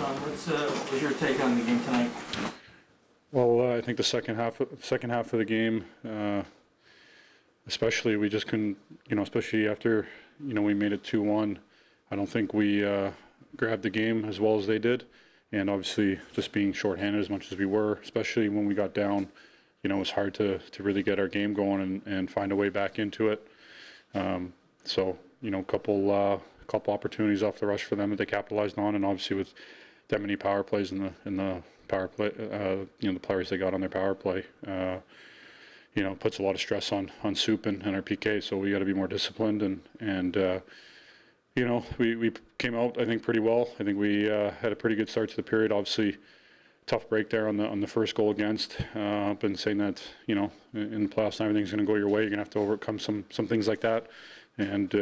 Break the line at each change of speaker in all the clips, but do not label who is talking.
Sean, what was your take on the game tonight?
Well, I think the second half of the game, especially we just couldn't, especially after, we made it 2-1. I don't think we grabbed the game as well as they did. And obviously just being shorthanded as much as we were, especially when we got down, it was hard to really get our game going and find a way back into it. So, a couple opportunities off the rush for them that they capitalized on, and obviously with that many power plays in the power play, the players they got on their power play, puts a lot of stress on Soup and our PK. So we got to be more disciplined and we came out, I think, pretty well. I think we had a pretty good start to the period. Obviously, tough break there on the first goal against. Been saying that, in the playoffs, not everything's going to go your way. You're going to have to overcome some things like that. And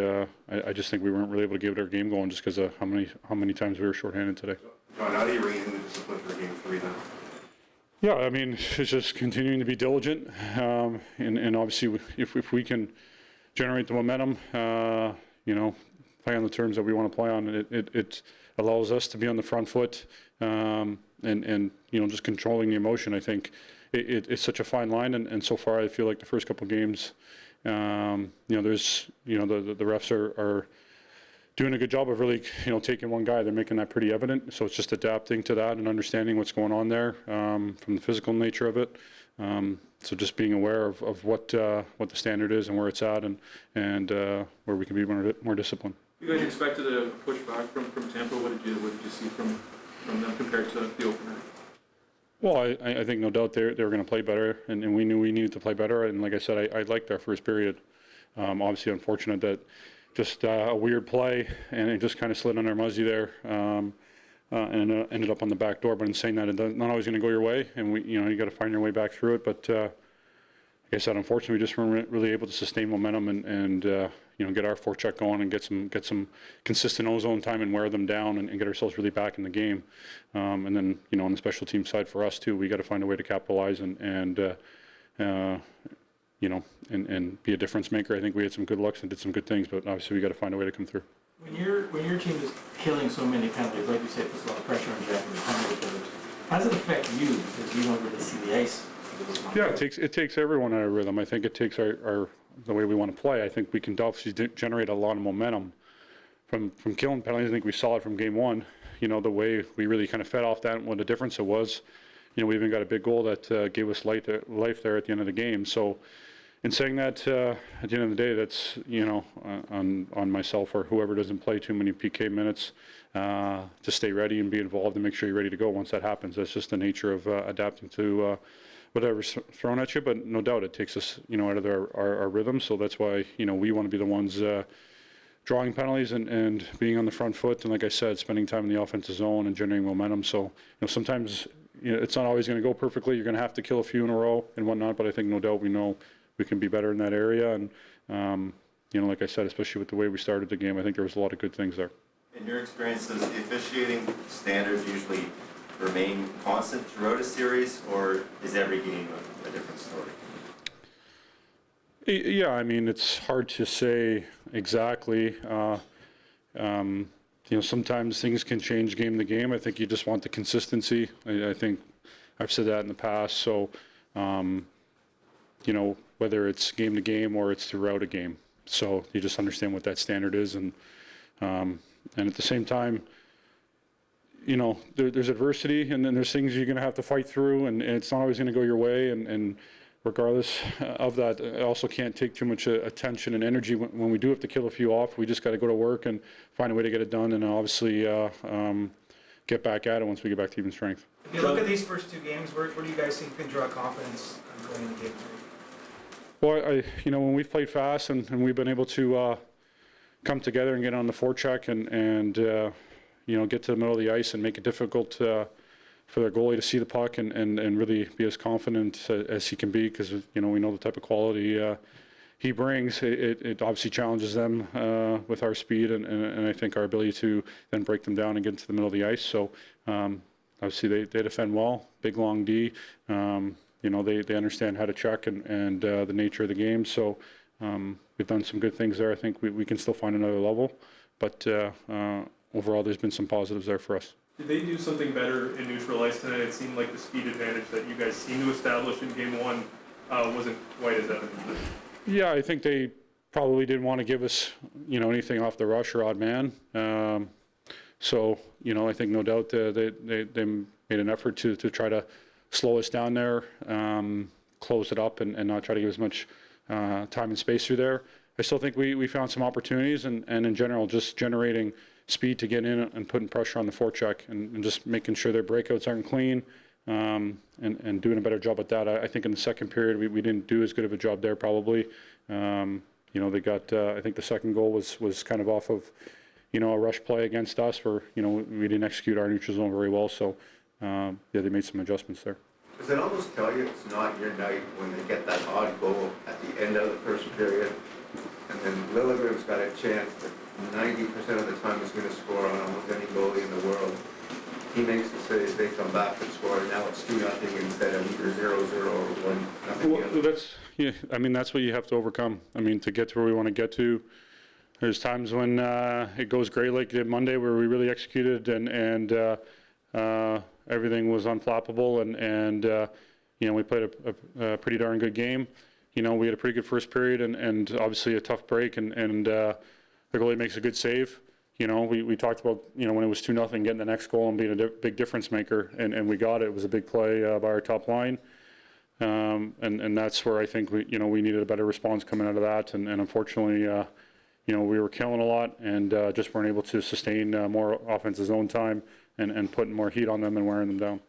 I just think we weren't really able to give it our game going just because of how many times we were shorthanded today.
John, how do you rein in the discipline for game 3 then?
Yeah, I mean, it's just continuing to be diligent. And obviously, if we can generate the momentum, play on the terms that we want to play on, it allows us to be on the front foot and just controlling the emotion. I think it's such a fine line, and so far I feel like the first couple of games, there's the refs are doing a good job of really taking one guy. They're making that pretty evident. So it's just adapting to that and understanding what's going on there from the physical nature of it. So just being aware of what the standard is and where it's at, and where we can be more disciplined.
You guys expected a push back from Tampa. What did you see from them compared to the opener?
Well, I think no doubt they were going to play better, and we knew we needed to play better. And like I said, I liked our first period. Obviously, unfortunate that just a weird play, and it just kind of slid on our muzzy there, and ended up on the back door. But in saying that, it's not always going to go your way, and you got to find your way back through it. But like I said, unfortunately, we just weren't really able to sustain momentum and get our forecheck going and get some consistent ozone time and wear them down and get ourselves really back in the game. And then on the special team side for us too, we got to find a way to capitalize and be a difference maker. I think we had some good looks and did some good things, but obviously we got to find a way to come through.
When your team is killing so many penalties, like you said, puts a lot of pressure on Jack and the penalty killers. How does it affect you because you don't really see the ice?
Yeah, it takes everyone out of rhythm. I think it takes the way we want to play. I think we can obviously generate a lot of momentum from killing penalties. I think we saw it from game 1. The way we really kind of fed off that and what a difference it was. We even got a big goal that gave us life there at the end of the game. So, in saying that, at the end of the day, that's on myself or whoever doesn't play too many PK minutes to stay ready and be involved and make sure you're ready to go once that happens. That's just the nature of adapting to whatever's thrown at you. But no doubt it takes us out of our rhythm. So that's why we want to be the ones drawing penalties and being on the front foot. And like I said, spending time in the offensive zone and generating momentum. So sometimes it's not always going to go perfectly. You're going to have to kill a few in a row and whatnot. But I think no doubt we know we can be better in that area. And like I said, especially with the way we started the game, I think there was a lot of good things there.
In your experience, does the officiating standards usually remain constant throughout a series, or is every game a different story?
Yeah, I mean, it's hard to say exactly. Sometimes things can change game to game. I think you just want the consistency. I think I've said that in the past. So, whether it's game to game or it's throughout a game. So you just understand what that standard is. And at the same time, there's adversity, and then there's things you're going to have to fight through, and it's not always going to go your way. And regardless of that, I also can't take too much attention and energy when we do have to kill a few off. We just got to go to work and find a way to get it done, and obviously get back at it once we get back to even strength.
If you look at these first 2 games, where do you guys think can draw confidence going into game 3?
Well, when we've played fast and we've been able to come together and get on the forecheck and get to the middle of the ice and make it difficult for their goalie to see the puck and really be as confident as he can be, because we know the type of quality he brings. It obviously challenges them with our speed and I think our ability to then break them down and get into the middle of the ice. So obviously they defend well, big long D. They understand how to check and the nature of the game. So we've done some good things there. I think we can still find another level, but overall there's been some positives there for us.
Did they do something better in neutral ice tonight? It seemed like the speed advantage that you guys seemed to establish in game one wasn't quite as evident.
Yeah, I think they probably didn't want to give us, you know, anything off the rush or odd man. So, you know, I think no doubt they made an effort to try to slow us down there, close it up, and not try to give as much time and space through there. I still think we found some opportunities, and in general, just generating speed to get in and putting pressure on the forecheck, and just making sure their breakouts aren't clean, and doing a better job at that. I think in the second period, we didn't do as good of a job there probably. You know, they got, I think the second goal was kind of off of, you know, a rush play against us where, you know, we didn't execute our neutral zone very well. So, yeah, they made some adjustments there.
Does it almost tell you it's not your night when they get that odd goal at the end of the first period? And then Liljegren's got a chance that 90% of the time he's going to score on almost any goalie in the world. He makes the save, they come back and score, and now it's 2-0 instead of either 0-0 or 1-0.
Well, that's, yeah, I mean, that's what you have to overcome. I mean, to get to where we want to get to, there's times when it goes great, like it did Monday, where we really executed and everything was unflappable, and you know, we played a pretty darn good game. You know, we had a pretty good first period, and obviously a tough break, and the goalie makes a good save. You know, we talked about, you know, when it was 2-0, getting the next goal and being a big difference maker, and we got it. It was a big play by our top line, and that's where I think we needed a better response coming out of that, and unfortunately, you know, we were killing a lot and just weren't able to sustain more offensive zone time and putting more heat on them and wearing them down.